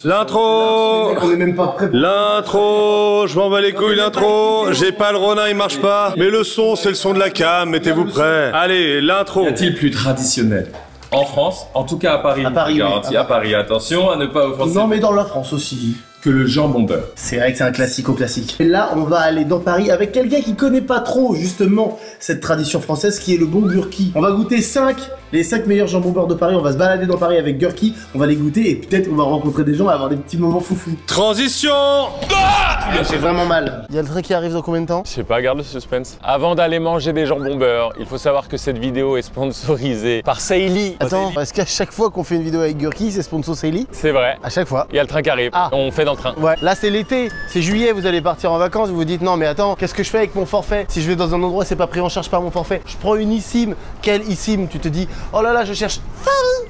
L'intro. On est même pas prêt. L'intro, je m'en bats les couilles l'intro. J'ai pas le Ronin, il marche pas. Mais le son, c'est le son de la cam. Mettez-vous prêts. Allez, l'intro. Y a-t-il plus traditionnel en France, en tout cas à Paris, oui. à Paris, attention à ne pas offenser. Non mais dans la France aussi. Que le jambon beurre. C'est vrai que c'est un classique. Et là, on va aller dans Paris avec quelqu'un qui connaît pas trop justement cette tradition française qui est le bon Gurki. On va goûter les 5 meilleurs jambons beurre de Paris. On va se balader dans Paris avec Gurki. On va les goûter et peut-être on va rencontrer des gens, on va avoir des petits moments foufou. Transition. C'est vraiment mal. Il y a le train qui arrive dans combien de temps? Je sais pas, garde le suspense. Avant d'aller manger des jambons beurre, il faut savoir que cette vidéo est sponsorisée par Sailly. Attends, est-ce qu'à chaque fois qu'on fait une vidéo avec Gurki, c'est sponsor Sailly? C'est vrai. À chaque fois. Il y a le train qui arrive. Ah. On fait dans le train. Ouais, là c'est l'été, c'est juillet, vous allez partir en vacances, vous vous dites non mais attends, qu'est-ce que je fais avec mon forfait? Si je vais dans un endroit c'est pas pris en charge par mon forfait, je prends une eSIM, quelle eSIM? Tu te dis oh là là je cherche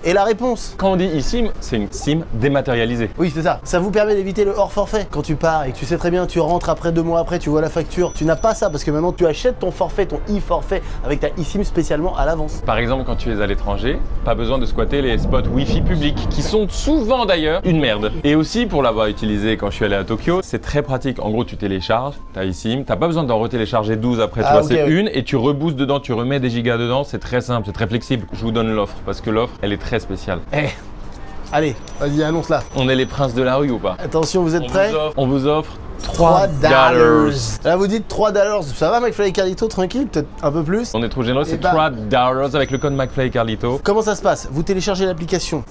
et la réponse. Quand on dit eSIM, c'est une SIM dématérialisée. Oui c'est ça, ça vous permet d'éviter le hors forfait. Quand tu pars et que tu sais très bien, tu rentres après 2 mois après, tu vois la facture, tu n'as pas ça parce que maintenant tu achètes ton forfait, ton e-forfait avec ta eSIM spécialement à l'avance. Par exemple, quand tu es à l'étranger, pas besoin de squatter les spots Wi-Fi publics qui sont souvent d'ailleurs une merde. Et aussi pour l'avoir utilisé quand je suis allé à Tokyo, c'est très pratique. En gros, tu télécharges ta eSIM, t'as pas besoin d'en retélécharger 12 après, tu vois, okay, c'est une et tu reboostes dedans, tu remets des gigas dedans, c'est très simple, c'est très flexible. Je vous donne l'offre parce que l'offre, elle est très spéciale. Allez, vas-y annonce-la. On est les princes de la rue ou pas? Attention, vous êtes prêts? On vous offre $3. Là vous dites $3, ça va McFly et Carlito, tranquille, peut-être un peu plus? On est trop généreux, c'est $3 avec le code McFly et Carlito. Comment ça se passe? Vous téléchargez l'application.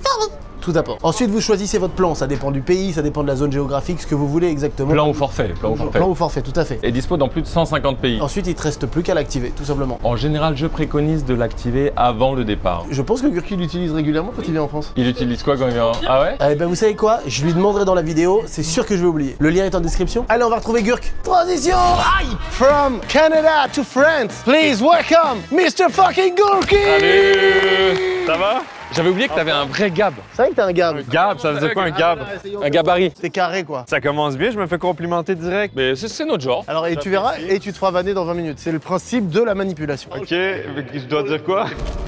Tout d'abord. Ensuite, vous choisissez votre plan. Ça dépend du pays, ça dépend de la zone géographique, ce que vous voulez exactement. Plan ou forfait. Plan ou forfait, tout à fait. Et dispo dans plus de 150 pays. Ensuite, il te reste plus qu'à l'activer, tout simplement. En général, je préconise de l'activer avant le départ. Je pense que Gurki l'utilise régulièrement quand il vient en France. Il utilise quoi quand il vient? Ah ouais? Eh ben, vous savez quoi? Je lui demanderai dans la vidéo, c'est sûr que je vais oublier. Le lien est en description. Allez, on va retrouver Gurk. Transition! Aïe! From Canada to France, please welcome Mr. fucking Gurki! Salut! Ça va? J'avais oublié que t'avais un vrai gab. C'est vrai que t'es un gab. Gab, ça veut dire quoi un gab? Un gabarit. C'est carré quoi. Ça commence bien, je me fais complimenter direct. Mais c'est notre genre. Alors, et tu verras, et tu te feras vanner dans 20 minutes. C'est le principe de la manipulation. Ok, je dois dire quoi?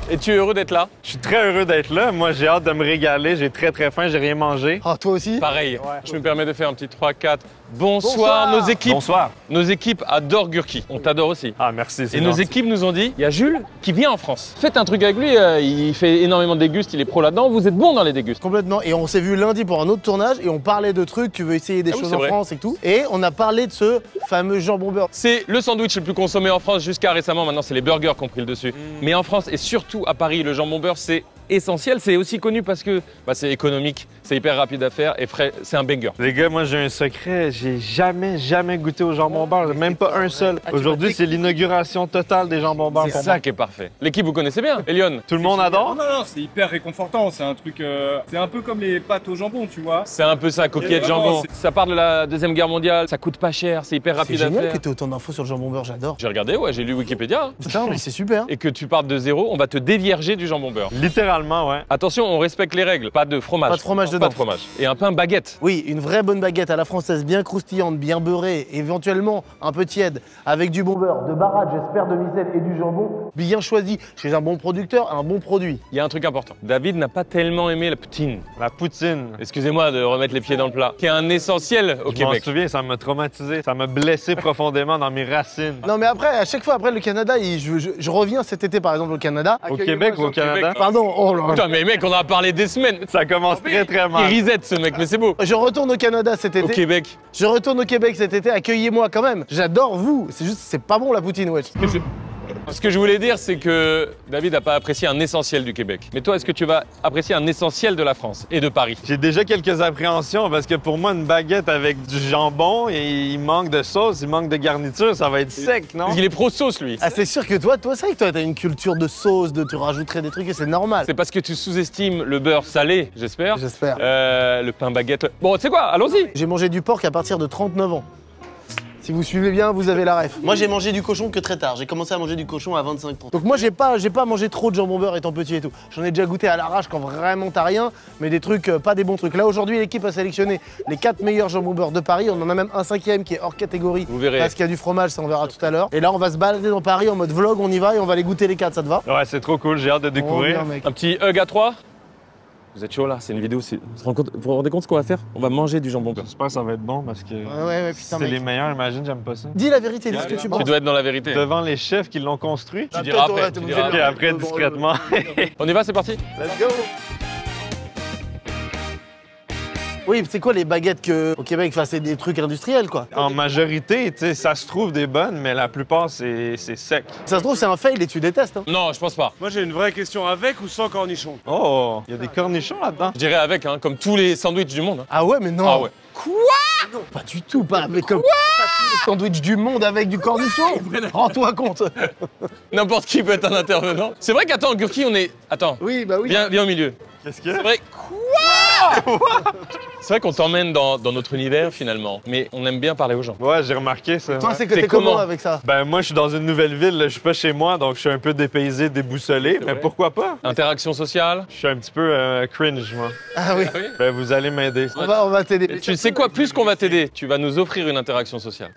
Et tu es heureux d'être là? Je suis très heureux d'être là. Moi, j'ai hâte de me régaler. J'ai très faim, j'ai rien mangé. Ah, toi aussi? Pareil. Je me permets de faire un petit 3-4. Bonsoir, nos équipes. Bonsoir. Nos équipes adorent Gurki. On t'adore aussi. Ah, merci, c'est Et nos gentil. équipes nous ont dit, il y a Jules qui vient en France. Faites un truc avec lui, il fait énormément de dégustes, il est pro là-dedans, vous êtes bon dans les dégustes. Complètement. Et on s'est vu lundi pour un autre tournage et on parlait de trucs, tu veux essayer des choses en France et tout. Et on a parlé de ce fameux jambon beurre. C'est le sandwich le plus consommé en France jusqu'à récemment, maintenant c'est les burgers qui ont pris le dessus. Mais en France et surtout à Paris, le jambon beurre c'est essentiel, c'est aussi connu parce que c'est économique, c'est hyper rapide à faire et frais, c'est un banger. Les gars, moi j'ai un secret, j'ai jamais goûté au jambon beurre, même pas un seul. Aujourd'hui, c'est l'inauguration totale des jambons beurre. C'est ça qui est parfait. L'équipe vous connaissez bien, Elion. Tout le monde adore? Non, c'est hyper réconfortant, c'est un truc, c'est un peu comme les pâtes au jambon, tu vois. C'est un peu ça, coquillette de jambon. Ça part de la Deuxième Guerre mondiale, ça coûte pas cher, c'est hyper rapide à C'est génial faire. que tu aies autant d'infos sur le jambon beurre, j'adore. J'ai regardé, ouais, j'ai lu Wikipédia. Hein. Putain, mais c'est super. Et que tu partes de zéro, on va te dévierger du jambon beurre. Littéralement, ouais. Attention, on respecte les règles, pas de fromage. Pas de fromage dedans. Pas de fromage. Et un pain baguette. Oui, une vraie bonne baguette à la française, bien croustillante, bien beurrée, éventuellement un peu tiède, avec du bon beurre, de barrage, j'espère, de micelle et du jambon, bien choisi, chez un bon producteur, un bon produit. Il y a un truc important. David n'a pas tellement aimé la poutine. La poutine. Excusez-moi de remettre les pieds dans le plat. Qui est un essentiel au Je m'en Québec. souviens, ça m'a traumatisé, ça m'a blessé profondément dans mes racines. Non mais après, à chaque fois après le Canada, je reviens cet été par exemple au Canada. Au Québec ou au Canada? Pardon, oh là là. Putain, mais mec, on en a parlé des semaines. Ça commence très mal. Il reset ce mec, mais c'est beau. Je retourne au Canada cet été. Au Québec. Je retourne au Québec cet été, accueillez-moi quand même. J'adore vous, c'est juste, c'est pas bon la poutine, wesh. Ce que je voulais dire, c'est que David n'a pas apprécié un essentiel du Québec. Mais toi, est-ce que tu vas apprécier un essentiel de la France et de Paris? J'ai déjà quelques appréhensions parce que pour moi, une baguette avec du jambon, et il manque de sauce, il manque de garniture, ça va être sec, non? Il est pro-sauce, lui. Ah c'est sûr que toi c'est vrai que toi t'as une culture de sauce, tu rajouterais des trucs et c'est normal. C'est parce que tu sous-estimes le beurre salé, j'espère. J'espère. Le pain baguette. Bon, tu sais quoi, allons-y. J'ai mangé du porc à partir de 39 ans. Si vous suivez bien, vous avez la ref. Moi, j'ai mangé du cochon que très tard. J'ai commencé à manger du cochon à 25 ans. Donc moi, j'ai pas mangé trop de jambon beurre étant petit et tout. J'en ai déjà goûté à l'arrache quand vraiment t'as rien, mais des trucs, pas des bons trucs. Là, aujourd'hui, l'équipe a sélectionné les 4 meilleurs jambon beurre de Paris. On en a même un 5e qui est hors catégorie. Vous verrez. Parce qu'il y a du fromage, ça on verra tout à l'heure. Et là, on va se balader dans Paris en mode vlog, on y va et on va les goûter les 4, ça te va? Ouais, c'est trop cool, j'ai hâte de découvrir. Oh, bien, mec. Un petit hug à 3. Vous êtes chaud là, c'est une vidéo. Vous vous rendez compte ce qu'on va faire? On va manger du jambon beurre. J'espère que ça va être bon parce que Ouais, putain, c'est mec. les meilleurs, imagine, j'aime pas ça. Dis la vérité, dis ce que tu Tu penses. dois être dans la vérité. Devant les chefs qui l'ont construit. Ah, diras peut-être, après, ouais, tu t'es diras obligé de Et le- après, discrètement. On y va, c'est parti? Let's go. Oui, c'est quoi les baguettes au Québec? Enfin, c'est des trucs industriels, quoi. En majorité, tu sais, ça se trouve des bonnes, mais la plupart, c'est sec. Ça se trouve, c'est un fail et tu détestes. Hein. Non, je pense pas. Moi j'ai une vraie question, avec ou sans cornichon? Oh, il y a des cornichons là-dedans. Je dirais avec, hein, comme tous les sandwichs du monde. Hein. Ah ouais, mais non. Ah ouais. Non, pas du tout, pas avec comme pas tous les sandwichs du monde avec du cornichon. Rends-toi compte. N'importe qui peut être un intervenant. C'est vrai qu'attends, Gurki, on est. Attends, Oui, bah oui. viens au milieu. Qu'est-ce qu'il y a? C'est vrai. C'est vrai qu'on t'emmène dans notre univers finalement, mais on aime bien parler aux gens. Ouais, j'ai remarqué ça. Toi, Ouais. c'est que C'est t'es comment comment avec ça? Ben moi, je suis dans une nouvelle ville, là, je suis pas chez moi, donc je suis un peu dépaysé, déboussolé, mais vrai. pourquoi pas? Interaction sociale. Je suis un petit peu cringe, moi. Ah oui. Ben vous allez m'aider. On va t'aider. Tu sais quoi, plus qu'on va t'aider, tu vas nous offrir une interaction sociale.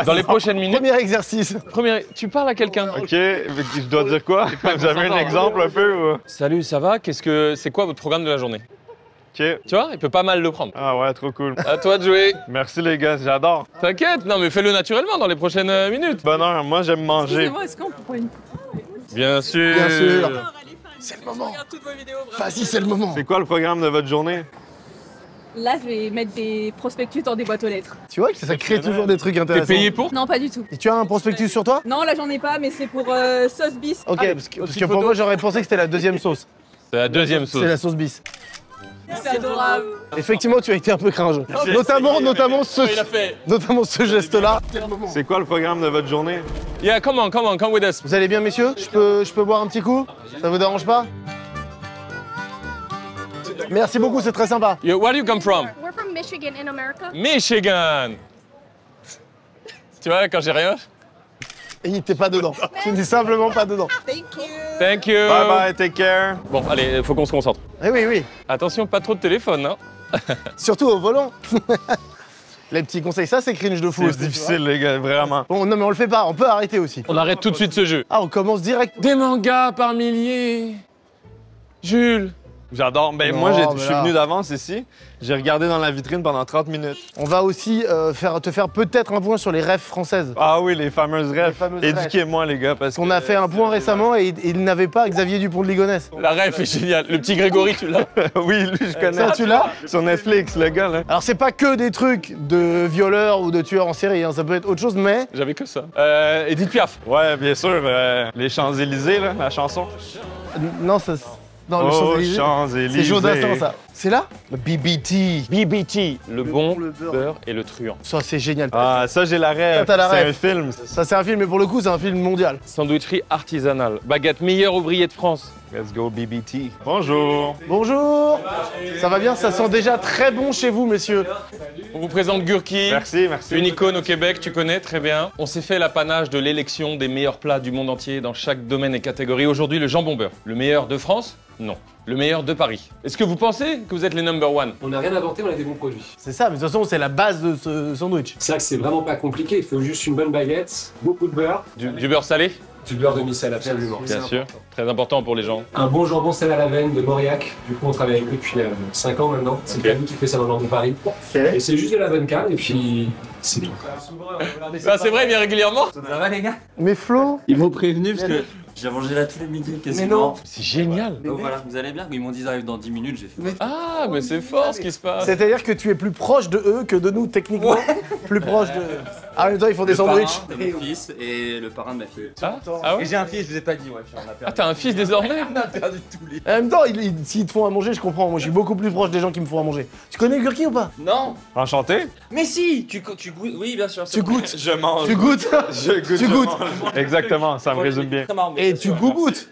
Dans les prochaines minutes, Premier exercice. tu parles à quelqu'un. Ok, je dois dire quoi? Vous avez un consentant, exemple un peu ou... Salut, ça va? C'est quoi votre programme de la journée? Ok. Tu vois, il peut pas mal le prendre. Ah ouais, trop cool. À toi de jouer. Merci les gars, j'adore. T'inquiète, non mais fais-le naturellement dans les prochaines minutes. Bonheur, moi j'aime manger. Excusez-moi, est-ce qu'on peut prendre une Bien sûr. Bien sûr. C'est le moment. Je regarde toutes vos vidéos. Vas-y, c'est le moment. C'est quoi le programme de votre journée? Là, je vais mettre des prospectus dans des boîtes aux lettres. Tu vois que ça crée toujours des trucs T'es intéressants. payé pour? Non, pas du tout. Et tu as un prospectus sur toi? Non, là, j'en ai pas, mais c'est pour sauce bis. Ok, parce que pour moi, j'aurais pensé que c'était la deuxième sauce. C'est la deuxième sauce. C'est la sauce bis. C'est adorable. Effectivement, tu as été un peu cringe. Notamment ce geste-là. C'est quoi le programme de votre journée? Yeah, come with us. Vous allez bien, messieurs? Je peux boire un petit coup? Ça vous dérange pas? Merci beaucoup, c'est très sympa. Where do you come from? We're from Michigan in America. Michigan. Tu vois, quand j'ai rien. Et il était pas dedans. Tu n'es simplement pas dedans. Thank you. Bye bye, take care. Bon, allez, faut qu'on se concentre. Eh oui, oui. Attention, pas trop de téléphone, hein. Surtout au volant. Les petits conseils, ça c'est cringe de fou. C'est aussi, tu difficile les gars, vraiment. vois. Bon, non mais on le fait pas, on peut arrêter aussi. On arrête tout de suite ce jeu. Ah, on commence direct. Des mangas par milliers. Jules. J'adore. Ben Non, moi, mais je suis là- venu d'avance ici. J'ai regardé dans la vitrine pendant 30 minutes. On va aussi te faire peut-être un point sur les refs françaises. Ah oui, les fameuses refs. fameuses Éduquez-moi les gars, parce On a fait un point récemment et il n'avait pas Xavier Dupont de Ligonnès. La ref est géniale. Le petit Grégory, tu l'as? oui, lui, je connais. Ça, tu l'as? Sur Netflix, le gars, là. Alors c'est pas que des trucs de violeurs ou de tueurs en série, hein, ça peut être autre chose, mais J'avais que ça. Edith Piaf. Ouais, bien sûr, les Champs-Élysées, là, la chanson. non, ça. Non, le Oh, Champs-Élysées. Champs-Élysées. C'est Jodassin, ça. C'est là? Le BBT. BBT. Le bon, le beurre. beurre et le truand. Ça, c'est génial. Ah, ça, j'ai la rêve. Ça, t'as la C'est ref. un film. Ça, c'est un film, mais pour le coup, c'est un film mondial. Sandwicherie artisanale. Baguette meilleur ouvrier de France. Let's go, BBT. Bonjour. Bonjour. Ça va bien? Ça sent déjà très bon chez vous, messieurs. On vous présente Gurki. Merci, merci. Une icône au Québec, tu connais très bien. On s'est fait l'apanage de l'élection des meilleurs plats du monde entier dans chaque domaine et catégorie. Aujourd'hui, le jambon beurre. Le meilleur de France? Non. Le meilleur de Paris. Est-ce que vous pensez que vous êtes les number one? On n'a rien inventé, on a des bons produits. C'est ça, mais de toute façon, c'est la base de ce sandwich. C'est vrai que c'est vraiment pas compliqué, il faut juste une bonne baguette, beaucoup de beurre, Du beurre salé? du beurre demi-sel absolument. Bien sûr. Très important pour les gens. Un bon jambon sel à la veine de Mauriac, du coup on travaille avec eux depuis 5 ans maintenant, c'est Ok. le famille qui fait ça dans le nord de Paris. Et c'est juste de la bonne canne et puis c'est tout. Ça, c'est vrai, bien régulièrement? Ça va les gars? Mais Flo, Ils m'ont prévenu parce que j'ai mangé là tous les midis quasiment. C'est génial. Donc voilà, vous allez bien? Ils m'ont dit ils arrivent dans 10 minutes, j'ai fait. Ah, mais c'est fort ce qui se passe. c'est-à-dire que tu es plus proche de eux que de nous, techniquement. Plus proche de. Ah, en même temps, ils font des Le parrain sandwichs. de mon fils et le parrain de ma fille. Ah ouais? j'ai un fils, je vous ai pas dit, ouais, on a Ah, perdu. t'as un fils désormais? On a perdu tous les. En même temps, s'ils te font à manger, je comprends. Moi, je suis beaucoup plus proche des gens qui me font à manger. Tu connais Gurki ou pas? Non! Enchanté. Mais si! Tu goûtes. Oui, bien sûr. Tu goûtes. Je mange. Tu goûtes. Je goûte. Tu je goûtes. mange. Exactement, ça me résume bien. Très marrant, mais Et bien tu sûr. goûtes.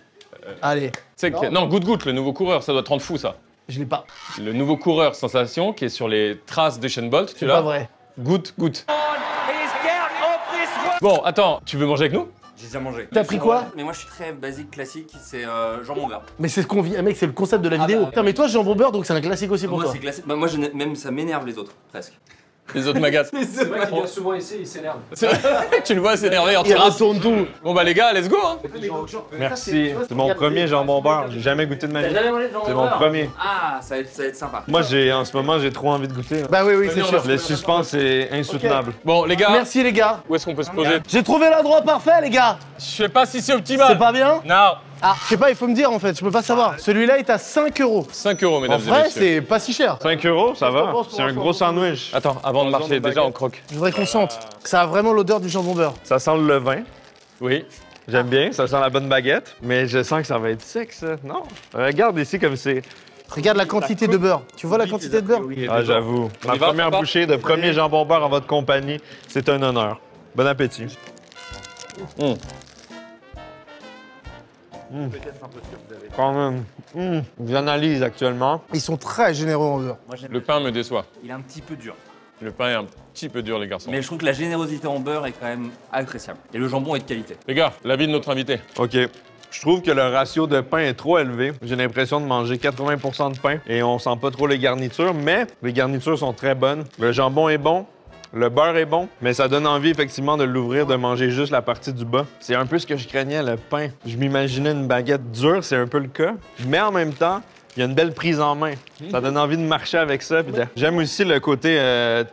Allez, C'est que... Non, Goutte, le nouveau coureur, ça doit te rendre fou ça. je l'ai pas. Le nouveau coureur sensation qui est sur les traces d'Usain Bolt, tu C'est pas l'as? vrai. Goutte. Bon, attends, tu veux manger avec nous? J'ai déjà mangé. T'as pris quoi? Mais moi je suis très basique, classique, c'est jambon beurre. Mais c'est ce qu'on vit. Mec, c'est le concept de la vidéo. bah. Putain, mais toi, jambon beurre, donc c'est un classique aussi pour Moi toi. c'est classique. Bah, moi même ça m'énerve les autres, presque. Les autres magasins. C'est vrai qu'il vient souvent essayer, il s'énerve. Tu le vois s'énerver en Il terrasse. retourne tout. Bon bah les gars, let's go hein. Merci. C'est mon premier jambon beurre. J'ai jamais goûté de ma vie. C'est mon premier. Ah, ça va être sympa. Moi, en ce moment, j'ai trop envie de goûter. Bah oui, c'est sûr. Le suspense est insoutenable. Bon les gars, Merci les gars. où est-ce qu'on peut se poser? J'ai trouvé l'endroit parfait les gars. Je sais pas si c'est optimal. C'est pas bien? Non. Ah, je sais pas, il faut me dire en fait, je peux pas savoir. Celui-là est à 5 €. 5 € En mesdames et vrai, messieurs. c'est pas si cher. 5 €, ça va. penses pour C'est un un gros sandwich. Attends, avant de marcher, déjà on croque. Je voudrais qu'on sente que ça a vraiment l'odeur du jambon beurre. Ça sent le levain. Oui. J'aime bien, ça sent la bonne baguette. Mais je sens que ça va être sec, ça. Non. Regarde ici comme c'est. Regarde la quantité de beurre. Tu vois la quantité de beurre? Ah, j'avoue. Ma y va, première papa? bouchée de premier jambon beurre en votre compagnie, c'est un honneur. Bon appétit. Quand même. J'analyse actuellement. Ils sont très généreux en beurre. Moi, j'aime Le pain me déçoit. Il est un petit peu dur. Le pain est un petit peu dur les garçons. Mais je trouve que la générosité en beurre est quand même appréciable. Et le jambon est de qualité. Les gars, l'avis de notre invité. OK. Je trouve que le ratio de pain est trop élevé. J'ai l'impression de manger 80% de pain et on sent pas trop les garnitures, mais les garnitures sont très bonnes. Le jambon est bon. Le beurre est bon, mais ça donne envie effectivement de l'ouvrir, de manger juste la partie du bas. C'est un peu ce que je craignais, le pain. Je m'imaginais une baguette dure, c'est un peu le cas. Mais en même temps, il y a une belle prise en main. Ça donne envie de marcher avec ça. J'aime aussi le côté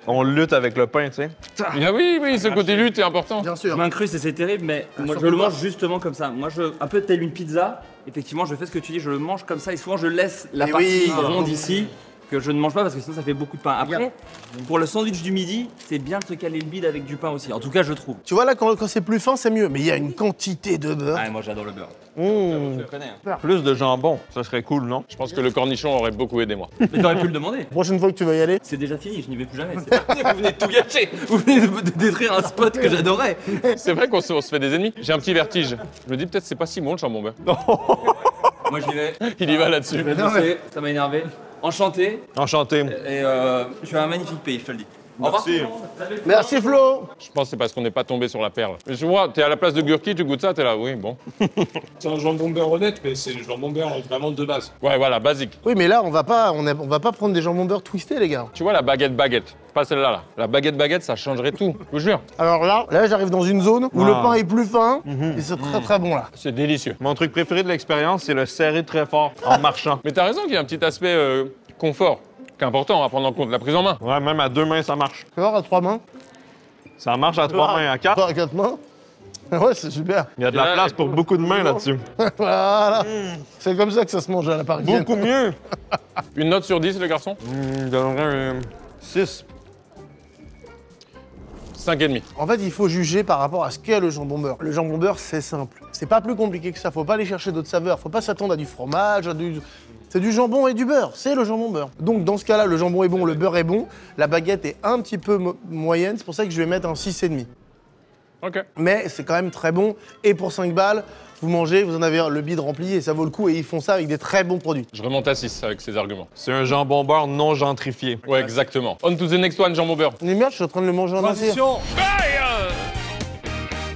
on lutte avec le pain, tu sais. Ah oui, ce côté lutte est important. Bien Je sûr. m'incruste et c'est terrible, mais moi je le mange justement comme ça. Moi, un peu tel une pizza. Effectivement, je fais ce que tu dis, je le mange comme ça et souvent je laisse la Mais partie oui. ronde ici que je ne mange pas parce que sinon ça fait beaucoup de pain. Après, pour le sandwich du midi, c'est bien de se caler le bide avec du pain aussi. En tout cas, je trouve. Tu vois là, quand c'est plus fin, c'est mieux. Mais il y a une quantité de beurre. Ah, moi j'adore le beurre. Mmh. Je le connais. Hein. Plus de jambon, ça serait cool, non? Je pense que le cornichon aurait beaucoup aidé moi. Mais t'aurais pu le demander. Prochaine fois que tu vas y aller. C'est déjà fini, je n'y vais plus jamais. C'est terminé, vous venez de tout gâcher. Vous venez de détruire un spot que j'adorais. C'est vrai qu'on se fait des ennemis. J'ai un petit vertige. Je me dis peut-être c'est pas si bon le jambon beurre. Moi j'y vais. Il y va là-dessus. Ça m'a énervé. Enchanté. Enchanté. Et je suis un magnifique pays, je te le dis. Au revoir. Merci. Merci Flo. Je pense que c'est parce qu'on n'est pas tombé sur la perle. Mais je vois, t'es à la place de Gurki, tu goûtes ça, t'es là, oui, bon. C'est un jambon beurre honnête, mais c'est le jambon beurre vraiment de base. Ouais, voilà, basique. Oui, mais là, on va pas prendre des jambons beurre twistés, les gars. Tu vois la baguette, pas celle-là, là. La baguette, ça changerait tout, je vous jure. Alors là, j'arrive dans une zone où le Ah. pain est plus fin et c'est très très bon là. C'est délicieux. Mon truc préféré de l'expérience, c'est le serrer très fort en marchant. Mais t'as raison qu'il y a un petit aspect confort, qui est important à prendre en compte, la prise en main. Ouais, même à 2 mains, ça marche. Tu vois, à 3 mains. Ça marche à 3 mains, à 4. À 4 mains. Ouais, c'est super. Il y a de la place pour beaucoup de mains là-dessus. Voilà. C'est comme ça que ça se mange à la parisienne. Beaucoup mieux. Une note sur 10, le garçon? Je donnerais 6. 5,5. En fait, il faut juger par rapport à ce qu'est le jambon beurre. Le jambon beurre, c'est simple. C'est pas plus compliqué que ça. Faut pas aller chercher d'autres saveurs. Faut pas s'attendre à du fromage, C'est du jambon et du beurre. C'est le jambon beurre. Donc, dans ce cas-là, le jambon est bon, le beurre est bon. La baguette est un petit peu moyenne. C'est pour ça que je vais mettre un 6,5. Ok. Mais c'est quand même très bon. Et pour 5 balles, vous mangez, vous en avez le bide rempli et ça vaut le coup. Et ils font ça avec des très bons produits. Je remonte à 6 avec ces arguments. C'est un jambon beurre non gentrifié. Ouais, exactement. On to the next one, jambon beurre. Mais merde, je suis en train de le manger en entier.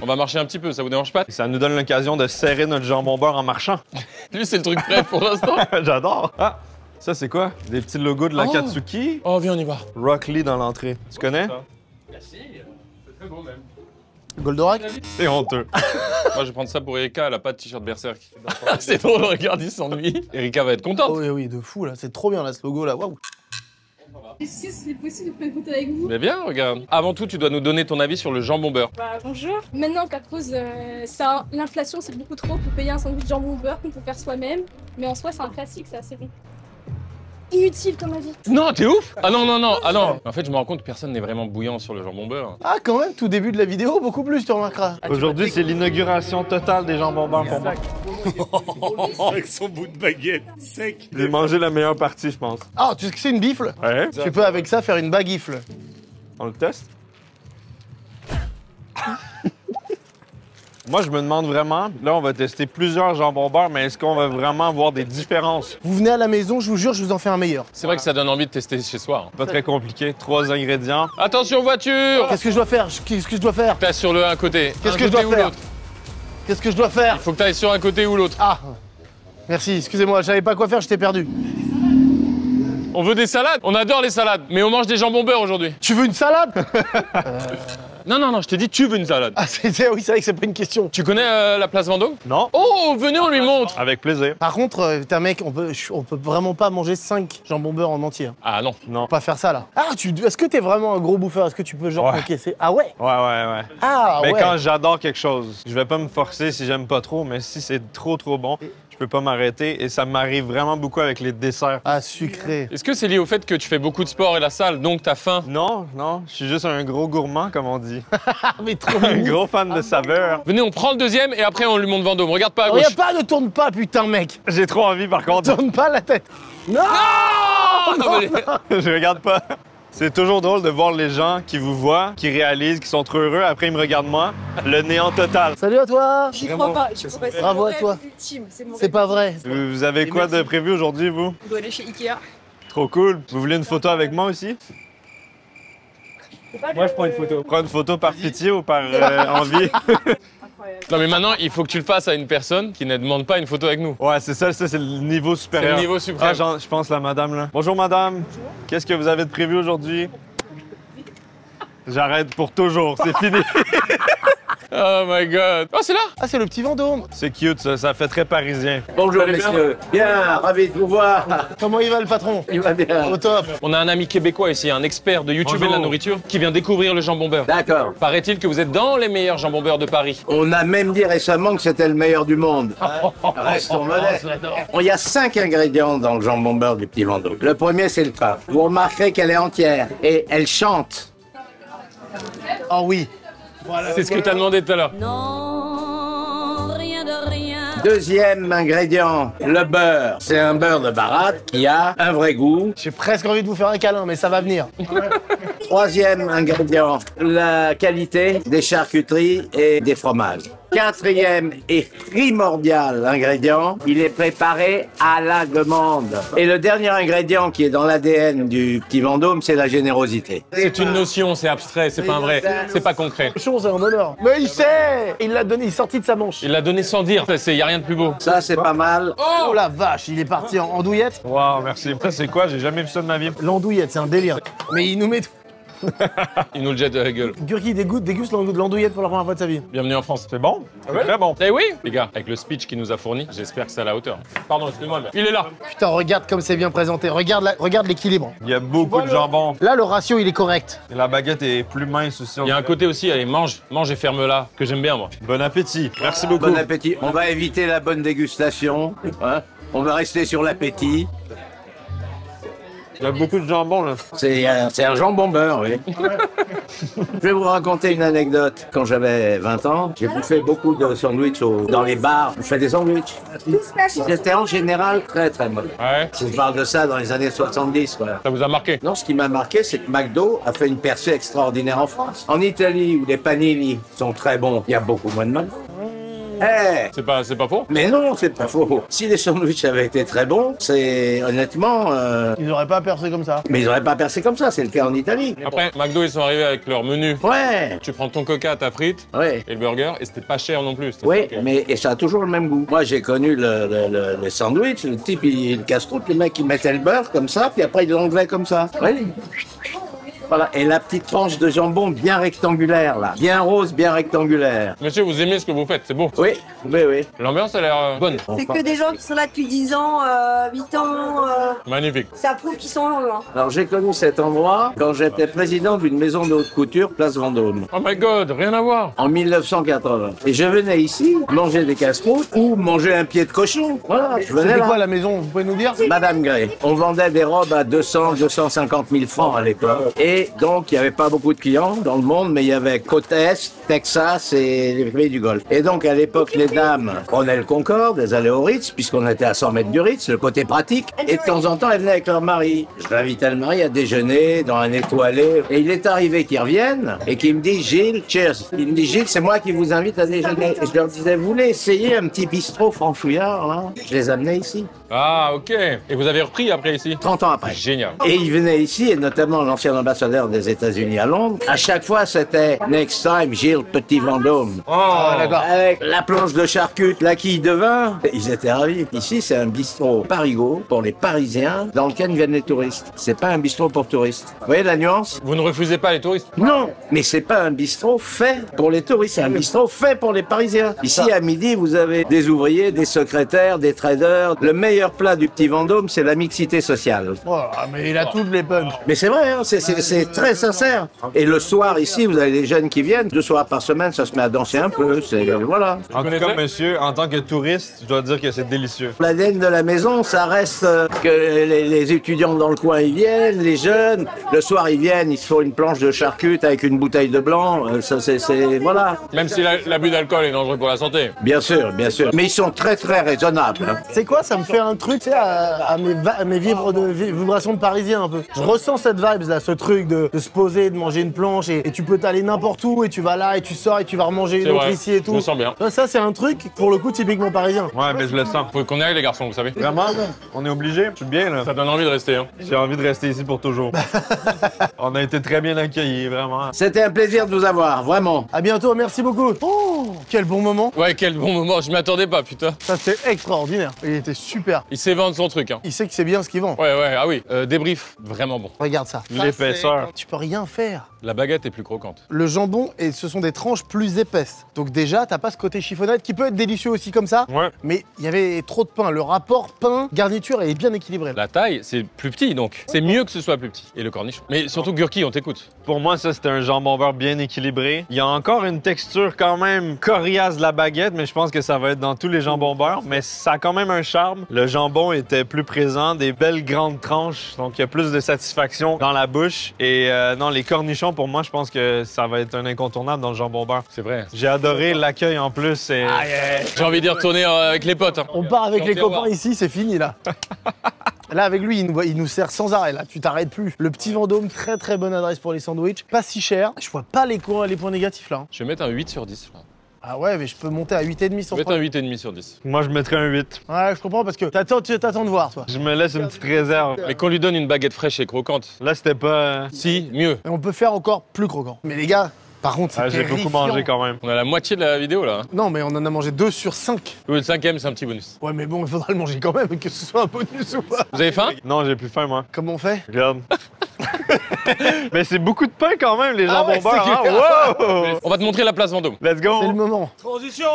On va marcher un petit peu, ça vous dérange pas? Ça nous donne l'occasion de serrer notre jambon beurre en marchant. Lui, c'est le truc prêt pour l'instant. J'adore. Ah, ça c'est quoi? Des petits logos de l'Akatsuki. Oh, viens, on y va. Rock Lee dans l'entrée. Tu connais? Merci, c'est très beau même. Goldorak. C'est honteux. Moi, je vais prendre ça pour Erika, elle a pas de t-shirt Berserk. C'est drôle, regarde, il s'ennuie. Erika va être contente. Oh oui, oui, de fou là. C'est trop bien là, ce logo là. Waouh. Est-ce que c'est possible de prendre une photo avec vous? Mais bien, regarde. Avant tout, tu dois nous donner ton avis sur le jambon beurre. Bah bonjour. Maintenant qu'à cause l'inflation c'est beaucoup trop pour payer un sandwich jambon beurre qu'on peut faire soi-même. Mais en soi c'est un classique, c'est assez bon. Inutile comme avis. Non, t'es ouf. Ah non, non, non, ah non. En fait, je me rends compte que personne n'est vraiment bouillant sur le jambon beurre. Ah, quand même, tout début de la vidéo, beaucoup plus, tu remarqueras. Aujourd'hui, c'est l'inauguration totale des jambons beurre pour moi. Avec son bout de baguette sec. J'ai mangé la meilleure partie, je pense. Ah, tu sais que c'est une bifle? Ouais. Tu peux avec ça faire une baguifle. On le teste? Moi, je me demande vraiment, là, on va tester plusieurs jambons beurre, mais est-ce qu'on va vraiment voir des différences? Vous venez à la maison, je vous jure, je vous en fais un meilleur. C'est vrai que ça donne envie de tester chez soi. Pas très compliqué. 3 ingrédients. Attention voiture. Qu'est-ce que je dois faire? Qu'est-ce que je dois faire? T'as sur le un côté. Qu'est-ce Un que je côté dois ou faire? l'autre. Qu'est-ce que je dois faire? Faut que t'ailles sur un côté ou l'autre. Ah, merci, excusez-moi, je savais pas quoi faire, j'étais perdu. On veut des salades. On adore les salades, mais on mange des jambons beurre aujourd'hui. Tu veux une salade? Non, je te dis tu veux une salade. Ah, oui, c'est vrai que c'est pas une question. Tu connais la place Vendôme? Non. Oh, venez, on lui montre. Avec plaisir. Par contre, t'as mec, on peut vraiment pas manger 5 jambons beurre en entier. Hein. Ah non. Non. Faut pas faire ça là. Ah, est-ce que t'es vraiment un gros bouffeur? Est-ce que tu peux genre encaisser? Ah ouais? Ouais. Ah Mais ouais. quand j'adore quelque chose, je vais pas me forcer si j'aime pas trop, mais si c'est trop bon, je peux pas m'arrêter et ça m'arrive vraiment beaucoup avec les desserts. Ah, sucré. Est-ce que c'est lié au fait que tu fais beaucoup de sport et la salle, donc t'as faim? Non, je suis juste un gros gourmand, comme on dit. Ah, mais trop Un gros fan de saveur. Venez, on prend le deuxième et après on lui montre Vendôme. Regarde pas à gauche. Regarde pas, ne tourne pas, putain, mec. J'ai trop envie, par contre. Tourne pas la tête. Non, Je regarde pas. C'est toujours drôle de voir les gens qui vous voient, qui réalisent, qui sont trop heureux. Après, ils me regardent moi. Le néant total. Salut à toi. J'y crois pas, j'y crois pas. Bravo à toi. C'est pas vrai. Vous avez quoi de prévu aujourd'hui, vous? On doit aller chez Ikea. Trop cool. Vous voulez une photo avec moi aussi? Moi, je prends une photo. Prends une photo par pitié ou par envie? Non mais maintenant, il faut que tu le fasses à une personne qui ne demande pas une photo avec nous. Ouais, c'est ça, c'est le niveau supérieur. C'est le niveau suprême. Ah, je pense la madame, là. Bonjour, madame. Bonjour. Qu'est-ce que vous avez de prévu aujourd'hui? J'arrête pour toujours, c'est fini. Oh my god. Oh, c'est là. Ah, c'est le petit Vendôme. C'est cute, ça fait très parisien. Bonjour messieurs. Bien, ravi de vous voir. Comment il va le patron? Il va bien. Au top. On a un ami québécois ici, un expert de YouTube et de la nourriture, qui vient découvrir le jambon beurre. D'accord. Paraît-il que vous êtes dans les meilleurs jambons beurre de Paris. On a même dit récemment que c'était le meilleur du monde. Restons modestes. Il y a 5 ingrédients dans le jambon beurre du petit Vendôme. Le premier, c'est le pain. Vous remarquerez qu'elle est entière et elle chante. Oh oui. C'est ce que t'as demandé tout à l'heure. Non, rien de rien. Deuxième ingrédient, le beurre. C'est un beurre de baratte qui a un vrai goût. J'ai presque envie de vous faire un câlin, mais ça va venir. Troisième ingrédient, la qualité des charcuteries et des fromages. Quatrième et primordial ingrédient, il est préparé à la demande. Et le dernier ingrédient qui est dans l'ADN du petit Vendôme, c'est la générosité. C'est une notion, c'est abstrait, c'est pas un vrai, c'est pas concret. Chose, c'est un honneur. Mais il sait. Il l'a donné, il est sorti de sa manche. Il l'a donné sans dire, y a rien de plus beau. Ça, c'est pas mal. Oh la vache, il est parti en andouillette. Waouh, merci. Ça, c'est quoi? J'ai jamais vu ça de ma vie. L'andouillette, c'est un délire. Mais il nous met... Il nous le jette de la gueule. Gurki déguste l'andouillette pour la première fois de sa vie. Bienvenue en France. C'est bon? C'est très bon. Eh oui, les gars, avec le speech qu'il nous a fourni, j'espère que c'est à la hauteur. Pardon, excuse-moi, mais il est là. Putain, regarde comme c'est bien présenté. Regarde l'équilibre. Il y a beaucoup de jambon. Là, le ratio, il est correct. Et la baguette est plus mince aussi. Il y a un côté aussi, allez, mange et ferme-la, que j'aime bien, moi. Bon appétit. Merci beaucoup. Bon appétit. On va éviter la bonne dégustation. Hein. On va rester sur l'appétit. Il y a beaucoup de jambon, là. C'est un jambon beurre, oui. Je vais vous raconter une anecdote. Quand j'avais 20 ans, j'ai bouffé beaucoup de sandwichs dans les bars. Je fais des sandwichs. C'était en général très, très mauvais. Ouais. Je parle de ça dans les années 70, quoi. Ça vous a marqué? Non, ce qui m'a marqué, c'est que McDo a fait une percée extraordinaire en France. En Italie, où les panini sont très bons, il y a beaucoup moins de monde. Hey. C'est pas faux? Mais non, c'est pas faux. Si les sandwichs avaient été très bons, c'est honnêtement... Ils n'auraient pas percé comme ça. Mais ils n'auraient pas percé comme ça, c'est le cas en Italie. Après, McDo, ils sont arrivés avec leur menu. Ouais. Tu prends ton coca, ta frite Ouais. et le burger, et c'était pas cher non plus. Oui, mais et ça a toujours le même goût. Moi, j'ai connu le sandwich, le type, il casse tout, le mec, il mettait le beurre comme ça, puis après, il l'enlevait comme ça. Oui. Voilà. Et la petite tranche de jambon bien rectangulaire, là. Bien rose, bien rectangulaire. Monsieur, vous aimez ce que vous faites, c'est beau. Oui, oui, oui. L'ambiance a l'air bonne. C'est que des gens qui sont là depuis 10 ans, 8 ans. Magnifique. Ça prouve qu'ils sont heureux. Hein. Alors, j'ai connu cet endroit quand j'étais président d'une maison de haute couture, place Vendôme. Oh my god, rien à voir. En 1980. Et je venais ici manger des casse-croûtes ou manger un pied de cochon. Voilà, je venais C'était là. quoi la maison, vous pouvez nous dire? Madame Gray. On vendait des robes à 200, 250 000 francs à l'époque. Et donc, il n'y avait pas beaucoup de clients dans le monde, mais il y avait côte Est, Texas et les pays du Golfe. Et donc, à l'époque, les dames prenaient le Concorde, elles allaient au Ritz, puisqu'on était à 100 mètres du Ritz, le côté pratique. Et de temps en temps, elles venaient avec leur mari. Je l'invitais le mari à déjeuner dans un étoilé. Et il est arrivé qu'ils reviennent et qu'il me dit, Gilles, cheers. Il me dit, Gilles, c'est moi qui vous invite à déjeuner. Et je leur disais, vous voulez essayer un petit bistrot franchouillard, là? Je les amenais ici. Ah, ok. Et vous avez repris après ici? 30 ans après. Génial. Et ils venaient ici, et notamment l'ancien ambassadeur l'ambassadeur des États-Unis à Londres. À chaque fois, c'était Next time, Gilles Petit Vendôme. d'accord. Avec la planche de charcute, la quille de vin. Ils étaient ravis. Ici, c'est un bistrot Parigot pour les Parisiens dans lequel viennent les touristes. C'est pas un bistrot pour touristes. Vous voyez la nuance? Vous ne refusez pas les touristes? Non, mais c'est pas un bistrot fait pour les touristes, c'est un bistrot fait pour les Parisiens. Ici, à midi, vous avez des ouvriers, des secrétaires, des traders. Le meilleur plat du Petit Vendôme, c'est la mixité sociale. Oh, mais il a toutes les punches. Mais c'est vrai, hein, c'est très sincère. Et le soir, ici, vous avez des jeunes qui viennent. 2 soirs par semaine, ça se met à danser un peu. Voilà. En tout cas, monsieur, en tant que touriste, je dois dire que c'est délicieux. L'ADN de la maison, ça reste que les étudiants dans le coin, ils viennent, les jeunes. Le soir, ils viennent, ils se font une planche de charcute avec une bouteille de blanc. Ça, voilà. Même si l'abus d'alcool est dangereux pour la santé. Bien sûr, bien sûr. Mais ils sont très, très raisonnables. Hein. C'est quoi? Ça me fait un truc, tu sais, à mes vibrations de parisien un peu. Je ressens cette vibe là, ce truc de se poser, de manger une planche et tu peux t'aller n'importe où et tu vas là et tu sors et tu vas remanger une autre ici et tout. Je me sens bien. Ça, c'est un truc, pour le coup, typiquement parisien. Ouais, mais je le sens. Faut qu'on y aille les garçons, vous savez. Vraiment? On est obligé? Je suis bien là. Ça donne envie de rester. Hein. J'ai envie de rester ici pour toujours. On a été très bien accueillis, vraiment. C'était un plaisir de vous avoir, vraiment. À bientôt, merci beaucoup. Oh, quel bon moment. Ouais, quel bon moment, je m'y attendais pas, putain. Ça, c'était extraordinaire. Il était super. Il sait vendre son truc. Hein. Il sait que c'est bien ce qu'il vend. Ouais, ah oui. Débrief, vraiment bon. Regarde ça. L'épaisseur. Tu peux rien faire. La baguette est plus croquante. Le jambon, et ce sont des tranches plus épaisses. Donc déjà, t'as pas ce côté chiffonnade qui peut être délicieux aussi comme ça. Ouais. Mais il y avait trop de pain. Le rapport pain-garniture est bien équilibré. La taille, c'est plus petit donc. C'est mieux que ce soit plus petit. Et le cornichon. Mais surtout Gurki, on t'écoute. Pour moi, ça, c'était un jambon beurre bien équilibré. Il y a encore une texture quand même coriace de la baguette, mais je pense que ça va être dans tous les jambons beurre. Mais ça a quand même un charme. Le jambon était plus présent, des belles grandes tranches. Donc, il y a plus de satisfaction dans la bouche. Et non, les cornichons, pour moi, je pense que ça va être un incontournable dans le jambon beurre. C'est vrai. J'ai adoré l'accueil en plus. Et... J'ai envie d'y retourner avec les potes. Hein. On part avec les copains ici, c'est fini là. Là, avec lui, il nous sert sans arrêt, là, tu t'arrêtes plus. Le Petit Vendôme, très très bonne adresse pour les sandwichs, pas si cher. Je vois pas les points négatifs là. Hein. Je vais mettre un 8 sur 10. Là. Ah ouais, mais je peux monter à 8,5 sur 10. Je vais mettre un 8,5 sur 10. Moi, je mettrais un 8. Ouais, je comprends parce que t'attends de voir, toi. Je me laisse une petite réserve. Mais qu'on lui donne une baguette fraîche et croquante. Là, c'était pas... Si, mieux. Et on peut faire encore plus croquant. Mais les gars, par contre, c'est j'ai beaucoup mangé quand même. On a la moitié de la vidéo là. Non, mais on en a mangé 2 sur 5. Oui, le 5e, c'est un petit bonus. Ouais, mais bon, il faudra le manger quand même, que ce soit un bonus ou pas. Vous avez faim? Non, j'ai plus faim, moi. Comment on fait? Regarde. Mais c'est beaucoup de pain quand même, les jambons beurre. clair. Hein? Wow! On va te montrer la place Vendôme. Let's go! C'est le moment. Transition!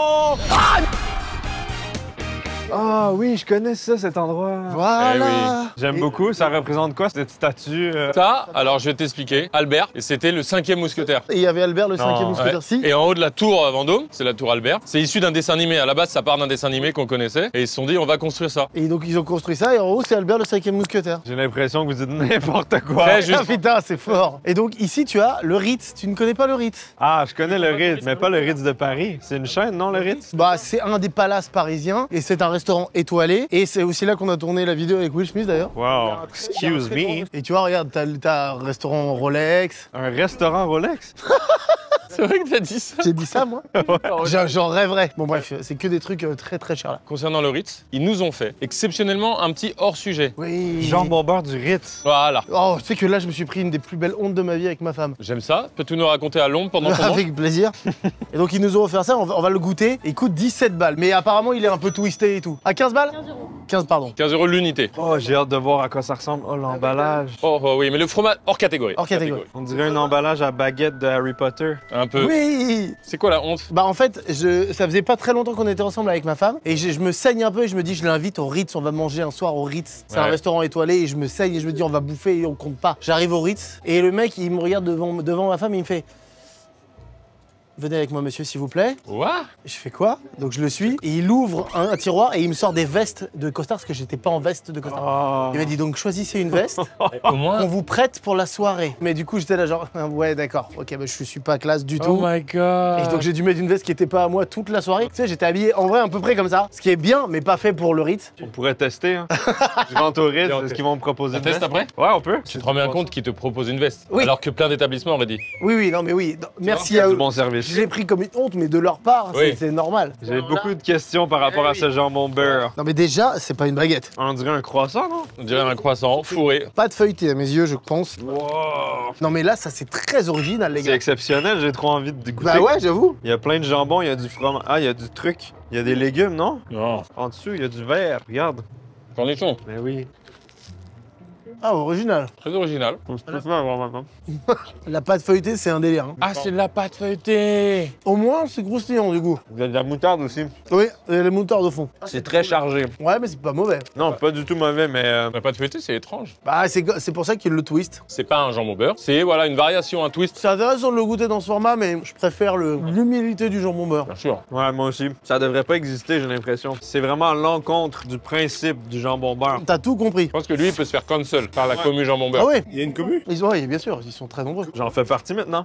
Ah oui, je connais ça, cet endroit. Voilà. Eh oui. J'aime beaucoup. Ça représente quoi, cette statue? Ça, alors je vais t'expliquer. Albert, et c'était le 5e mousquetaire. Et il y avait Albert, le 5e Ouais. mousquetaire, si. Et en haut de la tour Vendôme, c'est la tour Albert. C'est issu d'un dessin animé. À la base, ça part d'un dessin animé qu'on connaissait. Et ils se sont dit, on va construire ça. Et donc, ils ont construit ça, et en haut, c'est Albert, le 5e mousquetaire. J'ai l'impression que vous dites n'importe quoi. Très juste. Ah putain, c'est fort. Et donc, ici, tu as le Ritz. Tu ne connais pas le Ritz? Ah, je connais le Ritz, mais pas le Ritz de Paris. C'est une chaîne, non, le Ritz? Bah, c'est un des palaces parisiens, et c'est un restaurant étoilé. Et c'est aussi là qu'on a tourné la vidéo avec Will Smith, d'ailleurs. Wow. Excuse me. Et tu vois, regarde, t'as un restaurant Rolex. Un restaurant Rolex? C'est vrai que t'as dit ça. J'ai dit ça, moi? J'en rêverais. Bon, bref, c'est que des trucs très très chers là. Concernant le Ritz, ils nous ont fait exceptionnellement un petit hors-sujet. Oui. Jambon beurre du Ritz. Voilà. Oh, tu sais que là, je me suis pris une des plus belles hontes de ma vie avec ma femme. J'aime ça. Peux-tu nous raconter à l'ombre pendant qu'on mange? Avec plaisir. Et donc, ils nous ont offert ça, on va le goûter. Il coûte 17 balles. Mais apparemment, il est un peu twisté et tout. À 15 balles? 15 euros. 15, pardon. 15 € l'unité. Oh, j'ai hâte de voir à quoi ça ressemble. Oh, l'emballage. Oh oui, mais le fromage hors catégorie. Hors catégorie. On dirait un emballage à baguette de Harry Potter. Un peu. Oui. C'est quoi la honte? Bah en fait, ça faisait pas très longtemps qu'on était ensemble avec ma femme et je me saigne un peu et je me dis je l'invite au Ritz, on va manger un soir au Ritz. C'est un restaurant étoilé et je me saigne et je me dis on va bouffer et on compte pas. J'arrive au Ritz et le mec il me regarde devant ma femme et il me fait venez avec moi monsieur s'il vous plaît. What? Je fais quoi? Donc je le suis et il ouvre un tiroir et il me sort des vestes de costard parce que j'étais pas en veste de costard. Il m'a dit donc choisissez une veste Au moins. qu'on vous prête pour la soirée. Mais du coup j'étais là genre ouais d'accord, ok bah je suis pas classe du tout. Oh my god. Et donc j'ai dû mettre une veste qui était pas à moi toute la soirée. Tu sais j'étais habillé en vrai à peu près comme ça. Ce qui est bien mais pas fait pour le Ritz. On pourrait tester, hein. Je rentre au Ritz, est-ce qu'ils vont me proposer On une teste veste? après? Ouais, on peut. Tu te rends bien compte qu'ils te proposent une veste? Oui. Alors que plein d'établissements auraient dit. Oui non mais oui. Merci à Du eux. bon service. je l'ai pris comme une honte, mais de leur part, Oui. c'est normal. J'ai beaucoup de questions par rapport à ce jambon beurre. Non mais déjà, c'est pas une baguette. On dirait un croissant, non? On dirait un croissant fourré. Pas de feuilleté à mes yeux, je pense. Wow. Non mais là, ça c'est très original, les C'est gars. exceptionnel, j'ai trop envie de goûter. Bah ouais, j'avoue. Il y a plein de jambon, il y a du fromage. Ah, il y a du truc. Il y a des légumes, non? Non. En dessous, il y a du verre. Regarde. Cornichon. Ben oui. Ah, original. Très original. On se peut pas avoir maintenant. La pâte feuilletée, c'est un délire. Hein. Ah, c'est de la pâte feuilletée. Au moins, c'est croustillant du coup. Il y a de la moutarde aussi. Oui, et les moutardes au fond. C'est très chargé. Ouais, mais c'est pas mauvais. Non, pas du tout mauvais, mais... La pâte feuilletée, c'est étrange. Bah, c'est pour ça qu'il le twist. C'est pas un jambon beurre, c'est voilà une variation, un twist. C'est intéressant de le goûter dans ce format, mais je préfère l'humilité du jambon beurre. Bien sûr. Ouais, moi aussi. Ça devrait pas exister, j'ai l'impression. C'est vraiment à l'encontre du principe du jambon beurre. T'as tout compris. Je pense que lui, il peut se faire cancel par la commu jambon beurre. Ah oui, Il y a une commu? oui, bien sûr, ils sont très nombreux. J'en fais partie maintenant.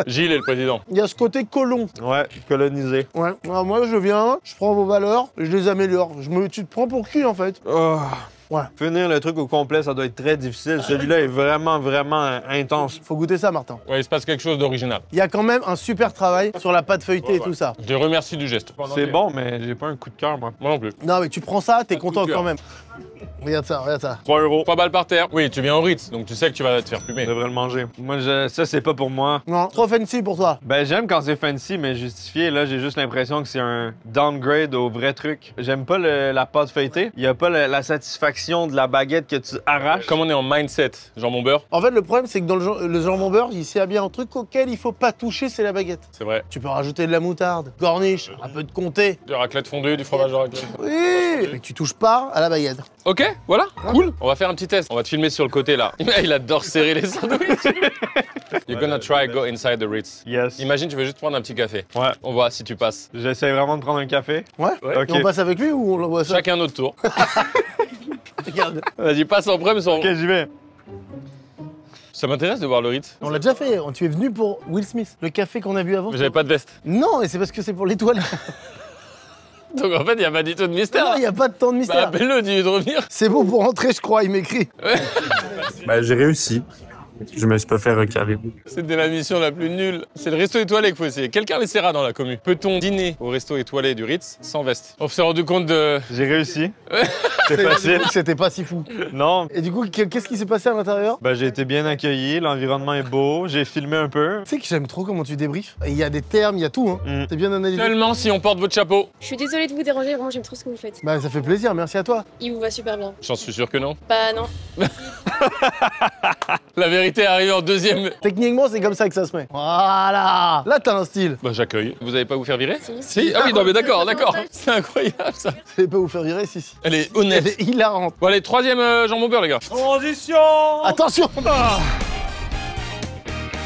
Gilles est le président. Il y a ce côté colon. Ouais, colonisé. Ouais. Alors moi, je viens, je prends vos valeurs, et je les améliore. Tu te prends pour qui, en fait? Oh. Ouais. Finir le truc au complet, ça doit être très difficile. Celui-là est vraiment, vraiment intense. Faut goûter ça, Martin. Ouais, il se passe quelque chose d'original. Il y a quand même un super travail sur la pâte feuilletée et tout ça. Je les remercie du geste. C'est bon, mais j'ai pas un coup de cœur, moi. Moi non plus. Non, mais tu prends ça, t'es Pas de content coup de cœur. quand même. Regarde ça, regarde ça. 3 €. 3 balles par terre. Oui, tu viens au Ritz, donc tu sais que tu vas te faire Je plumer. devrais le manger. Moi, ça, c'est pas pour moi. Non, trop fancy pour toi. Ben, j'aime quand c'est fancy, mais justifié. Là, j'ai juste l'impression que c'est un downgrade au vrai truc. J'aime pas la pâte feuilletée. Il y a pas la satisfaction de la baguette que tu arraches. Comme on est en mindset jambon beurre, En fait, le problème, c'est que dans le jambon beurre, il sait bien un truc auquel il faut pas toucher, c'est la baguette. c'est vrai. Tu peux rajouter de la moutarde, corniche, un peu de comté. Du raclette fondue, du fromage de raclette. Oui, mais tu touches pas à la baguette. Ok, voilà, cool. On va faire un petit test. On va te filmer sur le côté là. Il adore serrer les sandwichs. You're gonna try go inside the Ritz. Yes. Imagine, tu veux juste prendre un petit café. Ouais. On voit si tu passes. J'essaie vraiment de prendre un café. Ouais. Ok. Et on passe avec lui ou on l'envoie ça? Chacun notre tour. Regarde. Vas-y, passe en premier, Ok, j'y vais. Ça m'intéresse de voir le Ritz. On l'a déjà fait. Tu es venu pour Will Smith, le café qu'on a vu avant. Mais j'avais pas de veste. Non, et c'est parce que c'est pour l'étoile. Donc en fait, il n'y a pas du tout de mystère. Non, il n'y a pas de temps de Bah, mystère. appelle-le, dis-lui de revenir. C'est bon pour rentrer, je crois, il m'écrit. Bah, j'ai réussi. Je me suis pas fait recaler. C'était la mission la plus nulle. C'est le resto étoilé qu'il faut essayer. Quelqu'un l'essaiera dans la commune. Peut-on dîner au resto étoilé du Ritz sans veste? On s'est rendu compte de... J'ai réussi. C'est facile. C'était pas si fou. Non. Et du coup, qu'est-ce qui s'est passé à l'intérieur? Ben, j'ai été bien accueilli, l'environnement est beau, j'ai filmé un peu. Tu sais que j'aime trop comment tu débriefes. Il y a des termes, il y a tout. Hein. C'est bien analysé. Seulement si on porte votre chapeau. Je suis désolée de vous déranger, vraiment j'aime trop ce que vous faites. Bah ça fait plaisir, merci à toi. Il vous va super bien. J'en suis sûr que non. Bah non. La vérité arrive en deuxième. Techniquement, c'est comme ça que ça se met. Voilà. Là, t'as un style. Bah j'accueille. Vous allez pas vous faire virer? Si. Ah oui, non mais d'accord, d'accord. C'est incroyable ça. Vous allez pas vous faire virer, si. Elle est honnête. Elle est hilarante. Bon allez, troisième jambon beurre les gars. Transition! Attention.